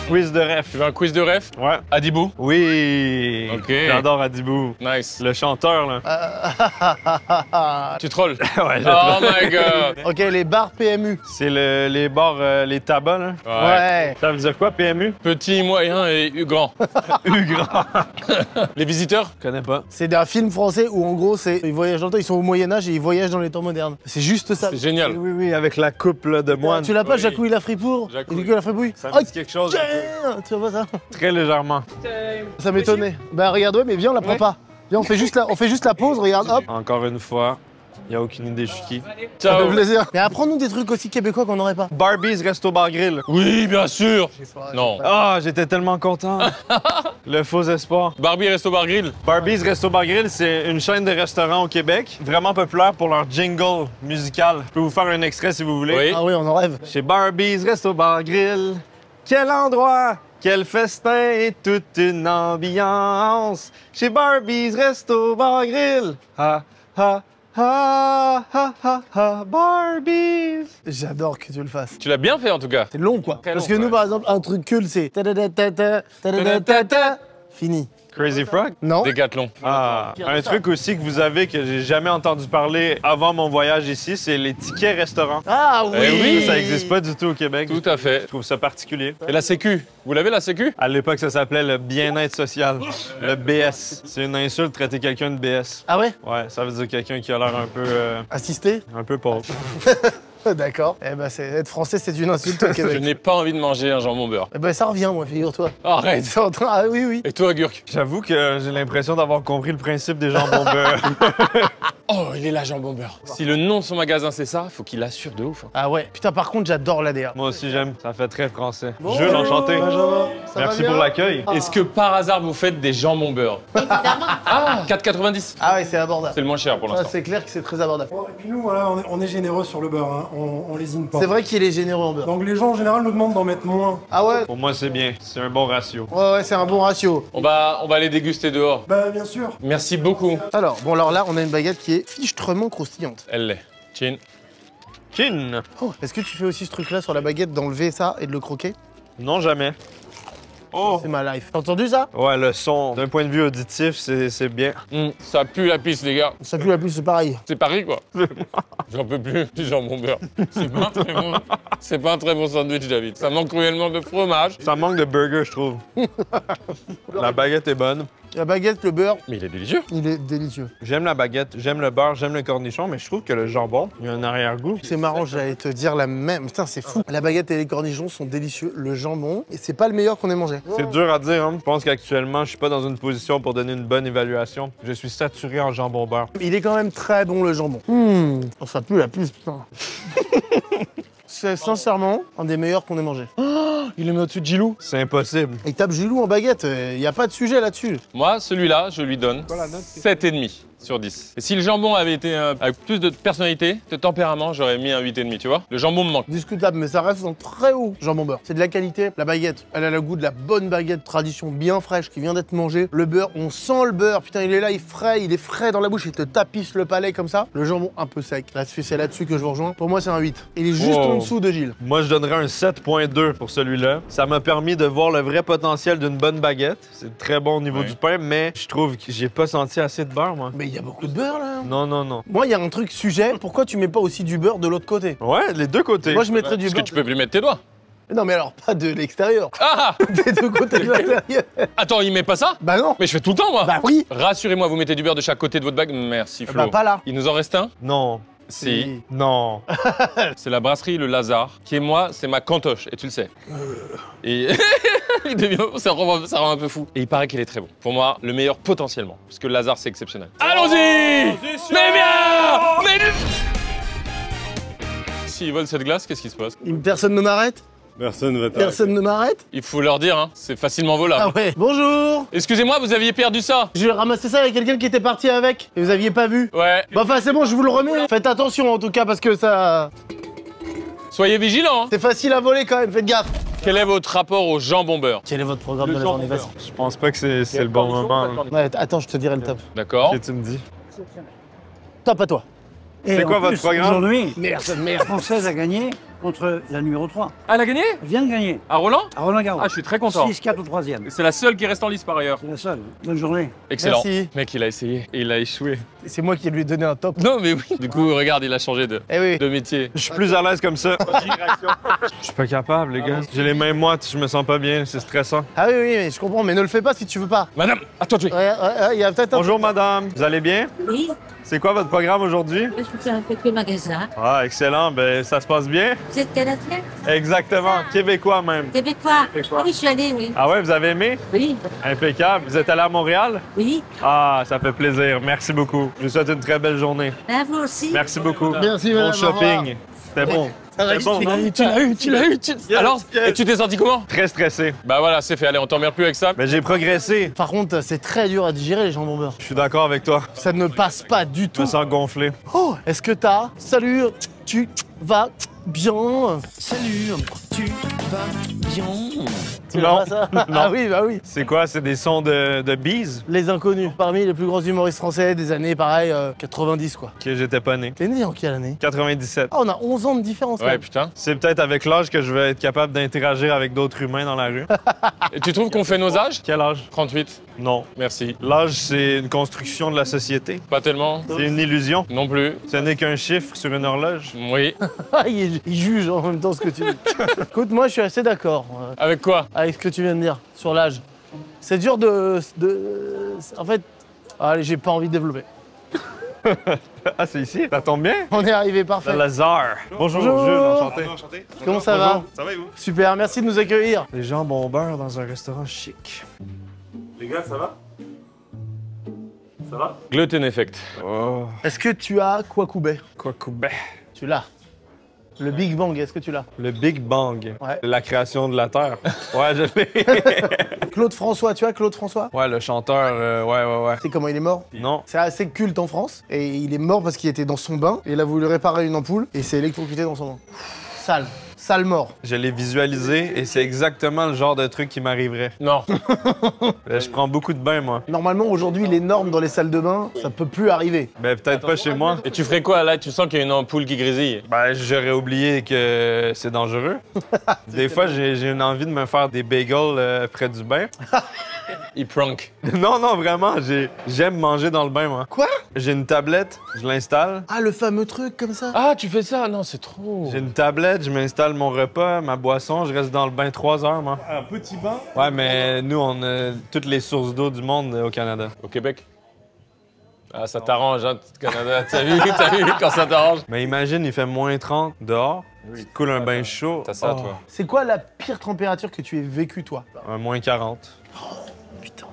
Quiz de ref. Tu veux un quiz de ref? Ouais. Adibou? Oui. Ok. J'adore Adibou. Nice. Le chanteur, là. Tu trolls? Ouais, Oh my god. Ok, les bars PMU. C'est les bars, les tabacs, là. Ouais. Ça veut dire quoi, PMU? Petit, moyen et grand. Grand. Les visiteurs? Je connais pas. C'est un film français où en gros, ils voyagent dans le temps, ils sont au Moyen-Âge et ils voyagent dans les temps modernes. C'est juste ça. C'est génial. Oui, oui, avec la coupe là, de moine. Tu l'as pas, Jacouille la fripour? Jacouille. La fripouille. Ça me dit quelque chose. Tu vois pas ça? Très légèrement. Ça m'étonnait. Bah regarde, ouais, mais viens, on la prend pas. Viens, on fait juste la pause, regarde, hop. Encore une fois, il n'y a aucune idée, je suis qui. Ça Ciao. fait plaisir. Mais apprends-nous des trucs aussi québécois qu'on n'aurait pas. Barbie's Resto Bar Grill. Oui, bien sûr. Non. Ah, j'étais tellement content. Le faux espoir. Barbie Resto Bar Grill. Barbie's Resto Bar Grill, c'est une chaîne de restaurants au Québec, vraiment populaire pour leur jingle musical. Je peux vous faire un extrait si vous voulez. Oui. Ah oui, on en rêve. Chez Barbie's Resto Bar Grill, quel endroit, quel festin et toute une ambiance. Chez Barbie's Resto Bar Grill, ha ha ha ha ha ha, Barbies. J'adore que tu le fasses. Tu l'as bien fait en tout cas. C'est long quoi. Très Parce long, que nous ouais. par exemple, un truc cool c'est ta-da-da-ta-ta, ta-da-da-ta-ta, fini. Crazy Frog? Non? Décathlon. Ah, un truc aussi que vous avez que j'ai jamais entendu parler avant mon voyage ici, c'est les tickets restaurants. Ah oui! Eh oui. Ça n'existe pas du tout au Québec. Tout à fait. Je trouve ça particulier. Et la sécu? Vous l'avez la sécu? À l'époque, ça s'appelait le bien-être social, le BS. C'est une insulte de traiter quelqu'un de BS. Ah ouais? Ouais, ça veut dire quelqu'un qui a l'air un peu Assisté? un peu pauvre. D'accord. Eh ben, être français, c'est une insulte au Je Québec. n'ai pas envie de manger un jambon beurre. Eh ben, ça revient, moi, figure-toi. Arrête. C'est en train... Ah oui, oui. Et toi, Gurk? J'avoue que j'ai l'impression d'avoir compris le principe des jambons beurre. Oh, il est là, jambon beurre. Si le nom de son magasin c'est ça, faut qu'il assure de ouf. Ah ouais. Putain, par contre, j'adore l'ADA. Moi aussi, j'aime. Ça fait très français. Bon, Jules, enchanté. Benjamin, ça va Merci bien pour l'accueil. Est-ce que par hasard vous faites des jambons beurre? Évidemment. Ah, 4,90. Ah ouais, c'est abordable. C'est le moins cher pour Ah, l'instant. c'est clair que c'est très abordable. Bon, et puis nous, voilà, on est généreux sur le beurre, hein. On lésine pas. C'est vrai qu'il est généreux en beurre. Donc les gens en général nous demandent d'en mettre moins. Ah ouais? Pour moi, c'est bien. C'est un bon ratio. Ouais, c'est un bon ratio. On va aller déguster dehors. Bah bien sûr. Merci beaucoup. Alors, bon, alors là, on a une baguette qui est fichtrement croustillante. Elle l'est. Chin. Chin. Oh, est-ce que tu fais aussi ce truc-là sur la baguette, d'enlever ça et de le croquer? Non, jamais. Oh! C'est ma life. T'as entendu ça? Ouais, le son, d'un point de vue auditif, c'est bien. Ça pue la pisse, les gars. Ça pue la plus, c'est pareil. C'est Paris, quoi. J'en peux plus du jambon beurre. C'est pas un très bon. C'est pas un très bon sandwich, David. Ça manque cruellement de fromage. Ça manque de burger, je trouve. La baguette est bonne. La baguette, le beurre, Mais il est délicieux. il est délicieux. J'aime la baguette, j'aime le beurre, j'aime le cornichon, mais je trouve que le jambon, il y a un arrière-goût. C'est marrant, j'allais te dire la même. Putain, c'est fou. La baguette et les cornichons sont délicieux. Le jambon, et c'est pas le meilleur qu'on ait mangé. C'est dur à dire, hein. Je pense qu'actuellement, je suis pas dans une position pour donner une bonne évaluation. Je suis saturé en jambon beurre. Il est quand même très bon, le jambon. Oh, ça pue la plus, putain. C'est sincèrement un des meilleurs qu'on ait mangé. Il est mis au-dessus de Gilou. C'est impossible. Il tape Gilou en baguette, il n'y a pas de sujet là-dessus. Moi, celui-là, je lui donne 7,5 sur 10. Et si le jambon avait été avec plus de personnalité, de tempérament, j'aurais mis un 8,5, tu vois. Le jambon me manque. Discutable, mais ça reste en très haut jambon beurre. C'est de la qualité. La baguette, elle a le goût de la bonne baguette tradition bien fraîche qui vient d'être mangée. Le beurre, on sent le beurre. Putain, il est là, il est frais dans la bouche, il te tapisse le palais comme ça. Le jambon un peu sec. Là-dessus, c'est là-dessus que je vous rejoins. Pour moi, c'est un 8. Il est juste en dessous de Gilles. Moi, je donnerais un 7,2 pour celui-là. Ça m'a permis de voir le vrai potentiel d'une bonne baguette. C'est très bon au niveau du pain, mais je trouve que j'ai pas senti assez de beurre, moi. Mais il y a beaucoup de beurre, là. Non, non, non. Moi, il y a un truc sujet. Pourquoi tu mets pas aussi du beurre de l'autre côté? Ouais, les deux côtés. Moi, je mettrais du Parce beurre. que tu peux plus mettre tes doigts. Non, mais alors, pas de l'extérieur. Ah Des deux côtés de l'intérieur. Attends, il met pas ça? Bah non. Mais je fais tout le temps, moi. Bah oui. Rassurez-moi, vous mettez du beurre de chaque côté de votre bague. Merci, Flo. Bah pas là. Il nous en reste un? Non. Si. Non. C'est la brasserie Le Lazare, qui est moi, c'est ma cantoche, et tu le sais. Et il devient, ça rend un peu fou. Et il paraît qu'il est très bon. Pour moi, le meilleur potentiellement, parce que le Lazare, c'est exceptionnel. Allons-y! Mais bien! Mais... S'ils volent cette glace, qu'est-ce qui se passe? Personne ne m'arrête? Personne va t'arrêter. Personne ne m'arrête? Il faut leur dire, hein, c'est facilement volable. Ah ouais. Bonjour. Excusez-moi, vous aviez perdu ça? J'ai ramassé ça avec quelqu'un qui était parti avec et vous aviez pas vu. Ouais. Bah enfin c'est bon, je vous le remets. Faites attention en tout cas parce que ça... Soyez vigilants. Hein. C'est facile à voler quand même, faites gaffe. Quel est votre rapport au jambon beurre? Quel est votre programme de la journée? Vas-y. Je pense pas que c'est le bon moment. Ouais, attends, je te dirai le top. D'accord. Qu'est-ce que tu me dis? Top à toi. C'est quoi votre programme? Aujourd'hui, Merde. la Française a gagné contre la numéro 3. Ah, elle a gagné? Elle vient de gagner. À Roland? À Roland-Garros. Ah, je suis très content. 6-4 au 3e. C'est la seule qui reste en lice par ailleurs. C'est la seule. Bonne journée. Excellent. Merci. Mec, il a essayé et il a échoué. C'est moi qui lui ai donné un top. Non, mais oui. Du coup, regarde, il a changé de métier. Je suis plus à l'aise comme ça. Je suis pas capable, les gars. J'ai les mains moites, je me sens pas bien, c'est stressant. Ah oui, mais je comprends, mais ne le fais pas si tu veux pas. Madame, à toi de jouer. Ouais, il y a peut-être un... Bonjour, madame. Vous allez bien? Oui, C'est quoi votre programme aujourd'hui? je peux faire un peu de magasin. Ah, excellent. Ben, ça se passe bien? Vous êtes Canadien? Exactement. Québécois même. Québécois? Ah oui, je suis allée, oui. Ah ouais, vous avez aimé? Oui. Impeccable. Vous êtes allé à Montréal? Oui. Ah, ça fait plaisir. Merci beaucoup. Je vous souhaite une très belle journée. À vous aussi. Merci beaucoup. Merci, Bon madame. shopping. C'était bon. C'était bon. Tu l'as eu. Alors, et tu t'es senti comment? Très stressé. Bah voilà, c'est fait. Allez, on t'emmerde plus avec ça. Mais j'ai progressé. Par contre, c'est très dur à digérer les jambons beurre. Je suis d'accord avec toi. Ça ne passe pas du Je tout. me sens gonflé. Oh, est-ce que t'as... Salut, tu vas bien? Salut, tu vas bien? Tu Non. vois ça? Non. Ah oui, bah oui. C'est quoi? C'est des sons de bees? Les Inconnus, parmi les plus grands humoristes français des années, pareil, 90 quoi. Ok, j'étais pas né. T'es né en quelle année? 97. Ah, on a 11 ans de différence quand Ouais, même. putain. C'est peut-être avec l'âge que je vais être capable d'interagir avec d'autres humains dans la rue. Et tu trouves qu'on fait nos âges? Quel âge? 38. Non. Merci. L'âge, c'est une construction de la société. Pas tellement. C'est une illusion. Non plus. Ce n'est qu'un chiffre sur une horloge. Oui. il juge en même temps ce que tu dis. Écoute, moi je suis assez d'accord Avec quoi? avec ce que tu viens de dire sur l'âge. C'est dur de... En fait, allez, j'ai pas envie de développer. Ah, c'est ici? Ça tombe bien? On est arrivé, parfait. Le Lazare. Bonjour, Bonjour. Jules, enchanté. Comment ça va? Ça va et vous? Super, merci de nous accueillir. Les jambons au beurre dans un restaurant chic. Les gars, ça va? Ça va? Gluten effect. Oh. Est-ce que tu as Kwakubé? Kwakubé. Tu l'as. Le Big Bang, est-ce que tu l'as? Le Big Bang. Ouais. La création de la Terre. Ouais, je l'ai. Claude François, tu as Claude François? Ouais, le chanteur, ouais. Tu sais comment il est mort? Non. C'est assez culte en France. Et il est mort parce qu'il était dans son bain. Et il a voulu réparer une ampoule. Et il s'est électrocuté dans son bain. Sale. Sale mort. Je l'ai visualisé et c'est exactement le genre de truc qui m'arriverait. Non. Je prends beaucoup de bains, moi. Normalement, aujourd'hui, les normes dans les salles de bain, ça peut plus arriver. Ben, peut-être pas chez moi. Et tu ferais quoi là? Tu sens qu'il y a une ampoule qui grésille? Ben, j'aurais oublié que c'est dangereux. Des fois, j'ai une envie de me faire des bagels près du bain. Il prank. Non, vraiment, j'aime manger dans le bain, moi. Quoi? J'ai une tablette, je l'installe. Ah, le fameux truc comme ça? Ah, tu fais ça? Non, c'est trop. J'ai une tablette, je m'installe mon repas, ma boisson, je reste dans le bain 3 heures, moi. Un petit bain? Ouais, mais nous, on a toutes les sources d'eau du monde au Canada. Au Québec? Ah, ça t'arrange, hein, Canada. T'as vu quand ça t'arrange? Mais imagine, il fait moins 30 dehors, tu te coules un bain chaud. T'as ça, toi. C'est quoi la pire température que tu aies vécue, toi? Un moins 40.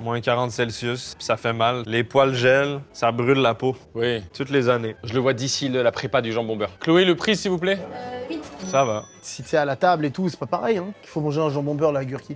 Moins 40 Celsius, puis ça fait mal. Les poils gèlent, ça brûle la peau. Oui. Toutes les années. Je le vois d'ici, la prépa du jambon beurre. Chloé, le prix, s'il vous plaît? Oui. Ça va. Si t'es à la table et tout, c'est pas pareil, hein. Il faut manger un jambon beurre, la gurki.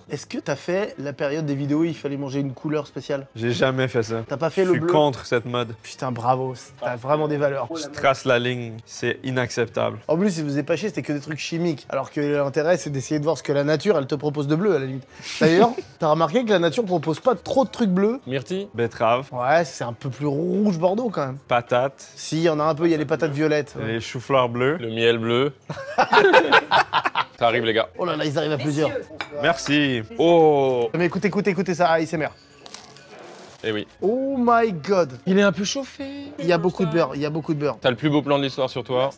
Est-ce que t'as fait la période des vidéos où il fallait manger une couleur spéciale? J'ai jamais fait ça. T'as pas fait Je le suis bleu? contre cette mode. Putain, bravo, t'as vraiment des valeurs. Je trace la ligne, c'est inacceptable. En plus, si vous êtes pas chier, c'était que des trucs chimiques. Alors que l'intérêt, c'est d'essayer de voir ce que la nature, elle te propose de bleu, à la limite. D'ailleurs, t'as remarqué que la nature propose pas trop de trucs bleus? Myrtille? Betterave, Ouais, c'est un peu plus rouge bordeaux quand même. patate, Si, il y en a un peu, il y a les patates violettes. les choux-fleurs bleus. Le miel bleu. Ça arrive, les gars. Oh là là, ils arrivent à plusieurs. Merci. Oh! Mais écoutez ça, ASMR. Eh oui. Oh my god. Il est un peu chauffé. Il y a beaucoup de beurre, T'as le plus beau plan de l'histoire sur toi.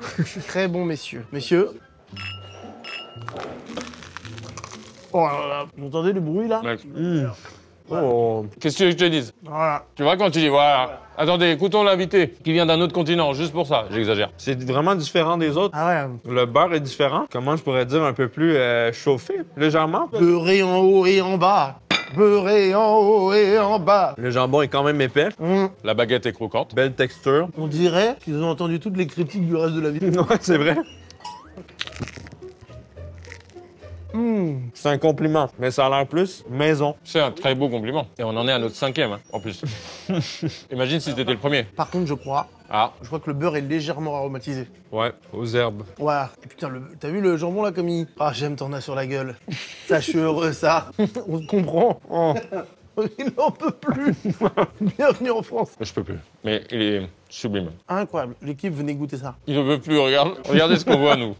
Très bon, messieurs. Messieurs. Oh là là, vous entendez le bruit là? Mec. Oh! Qu'est-ce que tu veux que je te dise? Voilà. Tu vois quand tu dis voilà. Attendez, écoutons l'invité qui vient d'un autre continent, juste pour ça. J'exagère. C'est vraiment différent des autres. Ah ouais. Le beurre est différent. Comment je pourrais dire un peu plus chauffé, légèrement? Beurré en haut et en bas. Beurré en haut et en bas. Le jambon est quand même épais. La baguette est croquante. Belle texture. On dirait qu'ils ont entendu toutes les critiques du reste de la vie. Ouais, c'est vrai. C'est un compliment, mais ça a l'air plus maison. C'est un très beau compliment. Et on en est à notre 5e, hein, en plus. Imagine si c'était le premier. Par contre, je crois que le beurre est légèrement aromatisé. Ouais, aux herbes. Voilà. Et putain, t'as vu le jambon là comme il... Ah, j'aime t'en as sur la gueule. Ça, je suis heureux, ça. On te comprend. Oh. Il n'en peut plus. Bienvenue en France. Je peux plus. Mais il est sublime. Incroyable. L'équipe, venez goûter ça. Il ne veut plus, regarde. Regardez ce qu'on voit, nous.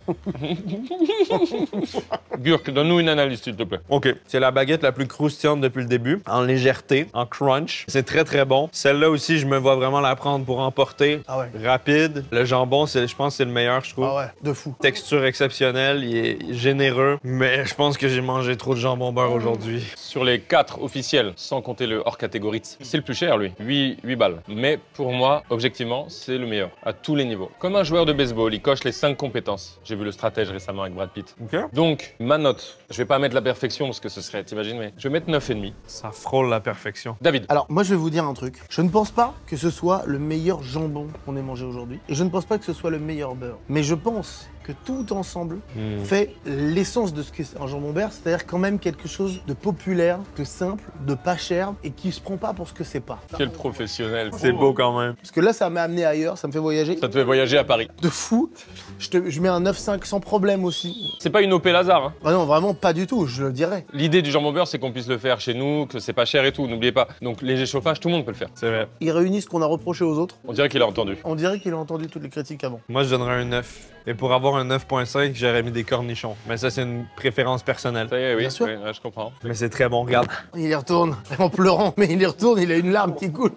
Gurk, donne-nous une analyse, s'il te plaît. OK. C'est la baguette la plus croustillante depuis le début. En légèreté, en crunch. C'est très, très bon. Celle-là aussi, je me vois vraiment la prendre pour emporter. Ah ouais. Rapide. Le jambon, je pense que c'est le meilleur, je trouve. Ah ouais, de fou. Texture exceptionnelle. Il est généreux. Mais je pense que j'ai mangé trop de jambon beurre aujourd'hui. Sur les 4 officiels, sans compter le hors catégorie, c'est le plus cher, lui. 8 balles. Mais pour moi, objectivement, c'est le meilleur. À tous les niveaux. Comme un joueur de baseball, il coche les 5 compétences. J'ai vu Le Stratège récemment avec Brad Pitt. OK. Donc, ma note, je vais pas mettre la perfection parce que ce serait, t'imagines, mais je vais mettre 9,5. Ça frôle la perfection. David. Alors, moi, je vais vous dire un truc. Je ne pense pas que ce soit le meilleur jambon qu'on ait mangé aujourd'hui. Et je ne pense pas que ce soit le meilleur beurre. Mais je pense que tout ensemble fait l'essence de ce qu'est un jambon beurre, c'est-à-dire quand même quelque chose de populaire, de simple, de pas cher et qui se prend pas pour ce que c'est pas. Quel professionnel. C'est beau quand même. Parce que là, ça m'a amené ailleurs, ça me fait voyager. Ça te fait voyager à Paris. De fou. Je mets un 9,5 sans problème aussi. C'est pas une OP Lazare, hein. Ah non, vraiment pas du tout, je le dirais. L'idée du jambon beurre, c'est qu'on puisse le faire chez nous, que c'est pas cher et tout, n'oubliez pas. Donc léger chauffage, tout le monde peut le faire. C'est vrai. Il réunit ce qu'on a reproché aux autres. On dirait qu'il a entendu. On dirait qu'il a entendu toutes les critiques avant. Moi, je donnerais un 9. Et pour avoir un 9,5, j'aurais mis des cornichons. Mais ça, c'est une préférence personnelle. Ça y est, oui, Bien sûr. oui, ouais, je comprends. Mais c'est très bon, regarde. Il y retourne, en pleurant, mais il y retourne, il a une larme qui coule.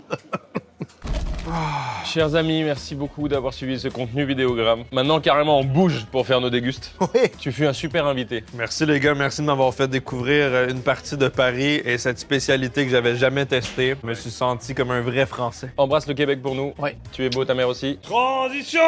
Chers amis, merci beaucoup d'avoir suivi ce contenu vidéogramme. Maintenant, carrément, on bouge pour faire nos dégustes. Oui. Tu fus un super invité. Merci les gars, merci de m'avoir fait découvrir une partie de Paris et cette spécialité que j'avais jamais testée. Je me suis senti comme un vrai Français. Embrasse le Québec pour nous. Oui. Tu es beau, ta mère aussi. Transition!